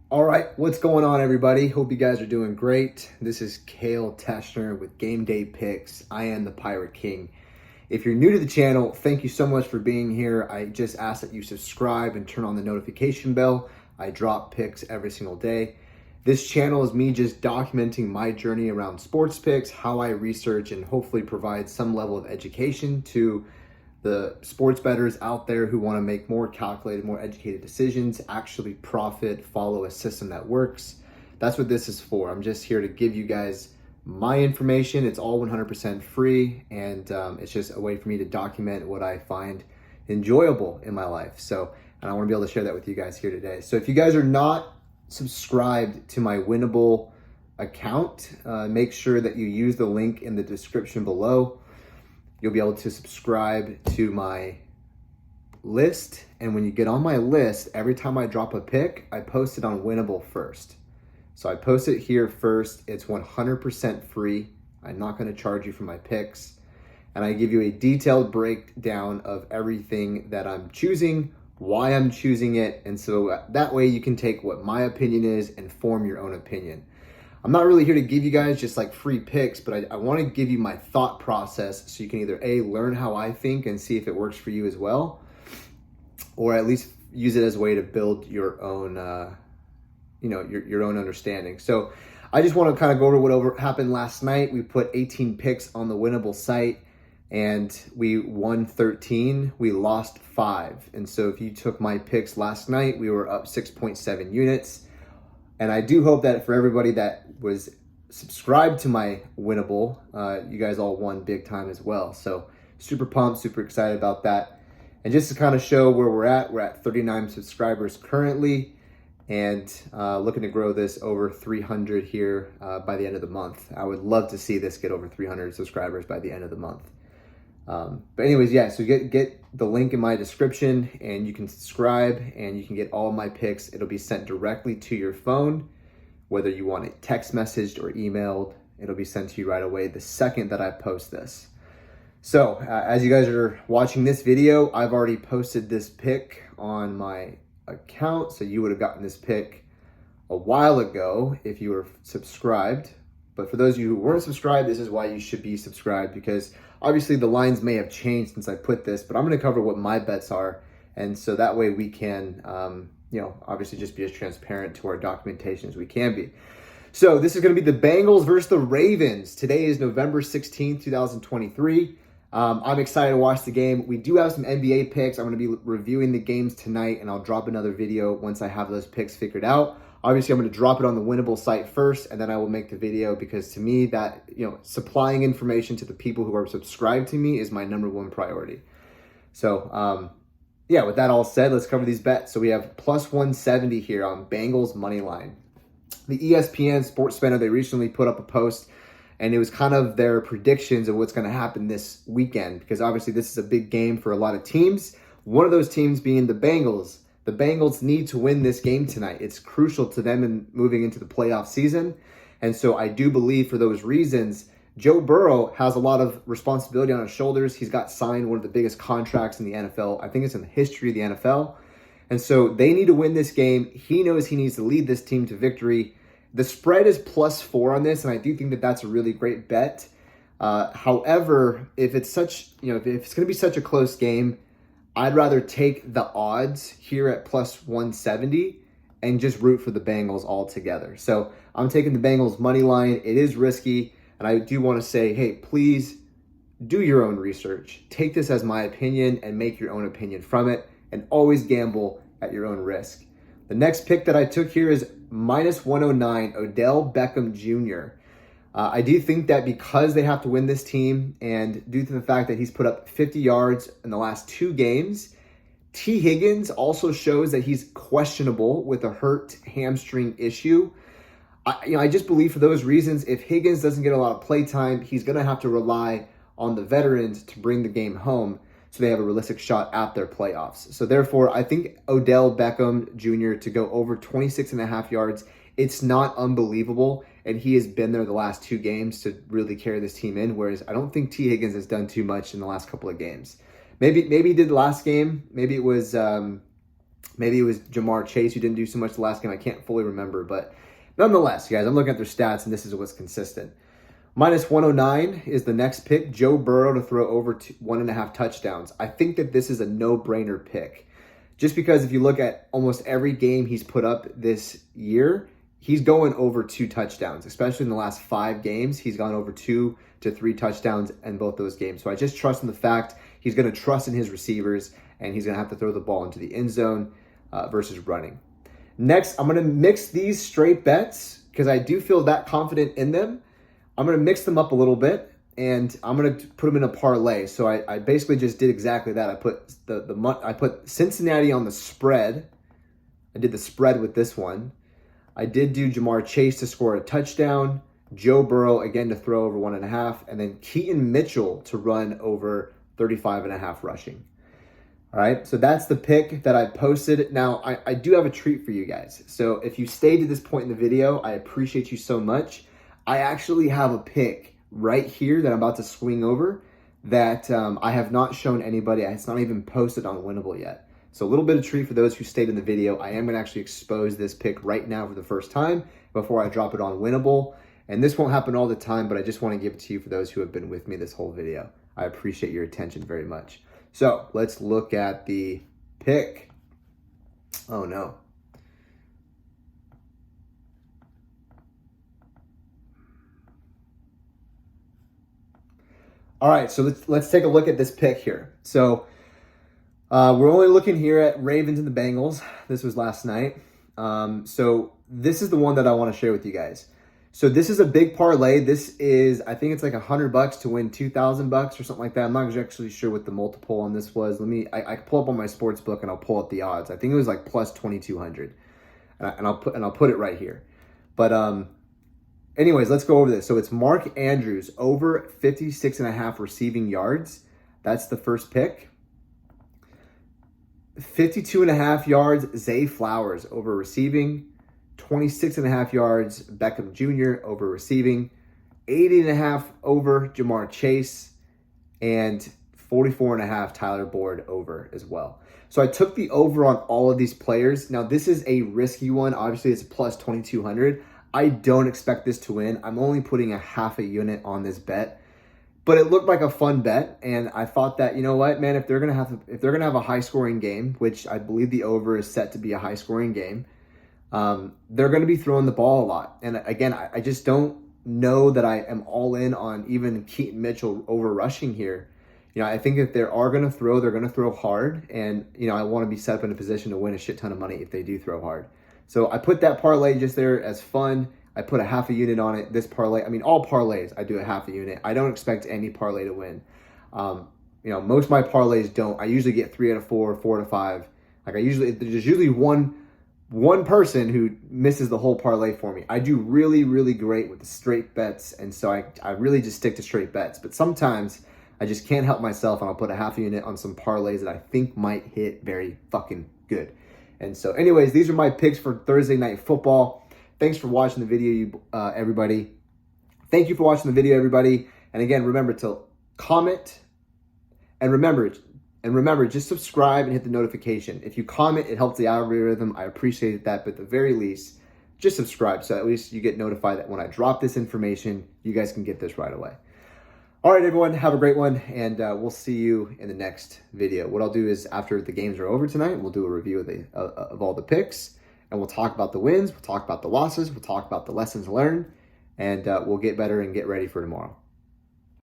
All right, what's going on, everybody? Hope you guys are doing great. This is Kale Teschner with Game Day Picks. I am the Pirate King. If you're new to the channel, thank you so much for being here. I just ask that you subscribe and turn on the notification bell. I drop picks every single day. This channel is me just documenting my journey around sports picks, how I research, and hopefully provide some level of education to the sports bettors out there who want to make more calculated, more educated decisions, actually profit, follow a system that works. That's what this is for. I'm just here to give you guys my information. It's all 100% free, and it's just a way for me to document what I find enjoyable in my life. And I want to be able to share that with you guys here today. So if you guys are not subscribed to my Winnable account, make sure that you use the link in the description below. You'll be able to subscribe to my list. And when you get on my list, every time I drop a pick, I post it on Winnable first. So I post it here first. It's 100% free. I'm not going to charge you for my picks. And I give you a detailed breakdown of everything that I'm choosing, why I'm choosing it. And so that way you can take what my opinion is and form your own opinion. I'm not really here to give you guys just like free picks, but I want to give you my thought process so you can either A, learn how I think and see if it works for you as well, or at least use it as a way to build your own, your own understanding. So I just want to kind of go over what happened last night. We put 18 picks on the Winnable site and we won 13. We lost 5. And so if you took my picks last night, we were up 6.7 units. And I do hope that for everybody that was subscribed to my Winnable, you guys all won big time as well. So super pumped, super excited about that. And just to kind of show where we're at 39 subscribers currently, and looking to grow this over 300 here by the end of the month. I would love to see this get over 300 subscribers by the end of the month. But anyways, yeah, so get the link in my description and you can subscribe and you can get all of my picks. It'll be sent directly to your phone, whether you want it text messaged or emailed. It'll be sent to you right away the second that I post this. So as you guys are watching this video, I've already posted this pick on my account. So you would have gotten this pick a while ago if you were subscribed. But for those of you who weren't subscribed, this is why you should be subscribed, because obviously the lines may have changed since I put this, but I'm going to cover what my bets are. And so that way we can, obviously just be as transparent to our documentation as we can be. So this is going to be the Bengals versus the Ravens. Today is November 16th, 2023. I'm excited to watch the game. We do have some NBA picks. I'm going to be reviewing the games tonight, and I'll drop another video once I have those picks figured out. Obviously, I'm going to drop it on the Winnable site first, and then I will make the video, because to me, that, supplying information to the people who are subscribed to me is my number one priority. So, with that all said, let's cover these bets. So we have plus 170 here on Bengals money line. The ESPN Sports Center, they recently put up a post, and it was kind of their predictions of what's going to happen this weekend, because obviously this is a big game for a lot of teams. One of those teams being the Bengals. The Bengals need to win this game tonight. It's crucial to them in moving into the playoff season. And so I do believe for those reasons, Joe Burrow has a lot of responsibility on his shoulders. He's got signed one of the biggest contracts in the NFL. I think it's in the history of the NFL. And so they need to win this game. He knows he needs to lead this team to victory. The spread is +4 on this, and I do think that that's a really great bet. However, if it's if it's going to be such a close game, I'd rather take the odds here at plus 170 and just root for the Bengals altogether. So I'm taking the Bengals money line. It is risky, and I do want to say, hey, please do your own research. Take this as my opinion and make your own opinion from it, and always gamble at your own risk. The next pick that I took here is minus 109, Odell Beckham Jr. I do think that because they have to win this team, and due to the fact that he's put up 50 yards in the last 2 games, T. Higgins also shows that he's questionable with a hurt hamstring issue. I just believe for those reasons, if Higgins doesn't get a lot of play time, he's going to have to rely on the veterans to bring the game home so they have a realistic shot at their playoffs. So therefore, I think Odell Beckham Jr. to go over 26.5 yards, it's not unbelievable. And he has been there the last 2 games to really carry this team in, whereas I don't think T. Higgins has done too much in the last couple of games. Maybe he did the last game. Maybe it was Maybe it was Jamar Chase who didn't do so much the last game. I can't fully remember, but nonetheless, guys, I'm looking at their stats, and this is what's consistent. Minus 109 is the next pick. Joe Burrow to throw over 1.5 touchdowns. I think that this is a no-brainer pick. Just because if you look at almost every game he's put up this year, he's going over 2 touchdowns, especially in the last 5 games. He's gone over 2 to 3 touchdowns in both those games. So I just trust in the fact he's going to trust in his receivers, and he's going to have to throw the ball into the end zone versus running. Next, I'm going to mix these straight bets because I do feel that confident in them. I'm going to mix them up a little bit, and I'm going to put them in a parlay. So I basically just did exactly that. I put I put Cincinnati on the spread. I did the spread with this one. I did do Jamar Chase to score a touchdown, Joe Burrow again to throw over 1.5, and then Keaton Mitchell to run over 35.5 rushing. All right, so that's the pick that I posted. Now, I do have a treat for you guys. So if you stayed to this point in the video, I appreciate you so much. I actually have a pick right here that I'm about to swing over that I have not shown anybody. It's not even posted on Winnable yet. So a little bit of treat for those who stayed in the video. I am going to actually expose this pick right now for the first time before I drop it on Winnable. And this won't happen all the time, but I just want to give it to you for those who have been with me this whole video. I appreciate your attention very much. So let's look at the pick. Oh no. All right, so let's take a look at this pick here. So we're only looking here at Ravens and the Bengals. This was last night. So this is the one that I want to share with you guys. So this is a big parlay. This is, I think it's like $100 to win $2,000 or something like that. I'm not actually sure what the multiple on this was. I pull up on my sports book and I'll pull up the odds. I think it was like plus 2,200, and I'll put it right here. But anyways, let's go over this. So it's Mark Andrews over 56.5 receiving yards. That's the first pick. 52.5 yards, Zay Flowers over receiving. 26.5 yards, Beckham Jr. over receiving. 80.5 over Jamar Chase. And 44.5 Tyler Boyd over as well. So I took the over on all of these players. Now this is a risky one. Obviously it's plus 2,200. I don't expect this to win. I'm only putting a half a unit on this bet. But it looked like a fun bet, and I thought that, you know what, man, if they're gonna have a high scoring game, which I believe the over is set to be a high scoring game, they're gonna be throwing the ball a lot. And again, I just don't know that I am all in on even Keaton Mitchell over rushing here. You know, I think if they are gonna throw, they're gonna throw hard, and you know, I want to be set up in a position to win a shit ton of money if they do throw hard. So I put that parlay just there as fun. I put a half a unit on it. This parlay, I mean, all parlays, I do a half a unit. I don't expect any parlay to win. You know, most of my parlays don't. I usually get 3 out of 4, 4 out of 5. Like there's usually one person who misses the whole parlay for me. I do really, really great with the straight bets, and so I really just stick to straight bets. But sometimes I just can't help myself, and I'll put a half a unit on some parlays that I think might hit very fucking good. And so anyways, these are my picks for Thursday Night Football. Thanks for watching the video, everybody. Thank you for watching the video, everybody. And again, remember to comment, and remember, just subscribe and hit the notification. If you comment, it helps the algorithm. I appreciate that, but at the very least, just subscribe so at least you get notified that when I drop this information, you guys can get this right away. All right, everyone, have a great one, and we'll see you in the next video. What I'll do is after the games are over tonight, we'll do a review of all the picks. And we'll talk about the wins, we'll talk about the losses, we'll talk about the lessons learned, and we'll get better and get ready for tomorrow.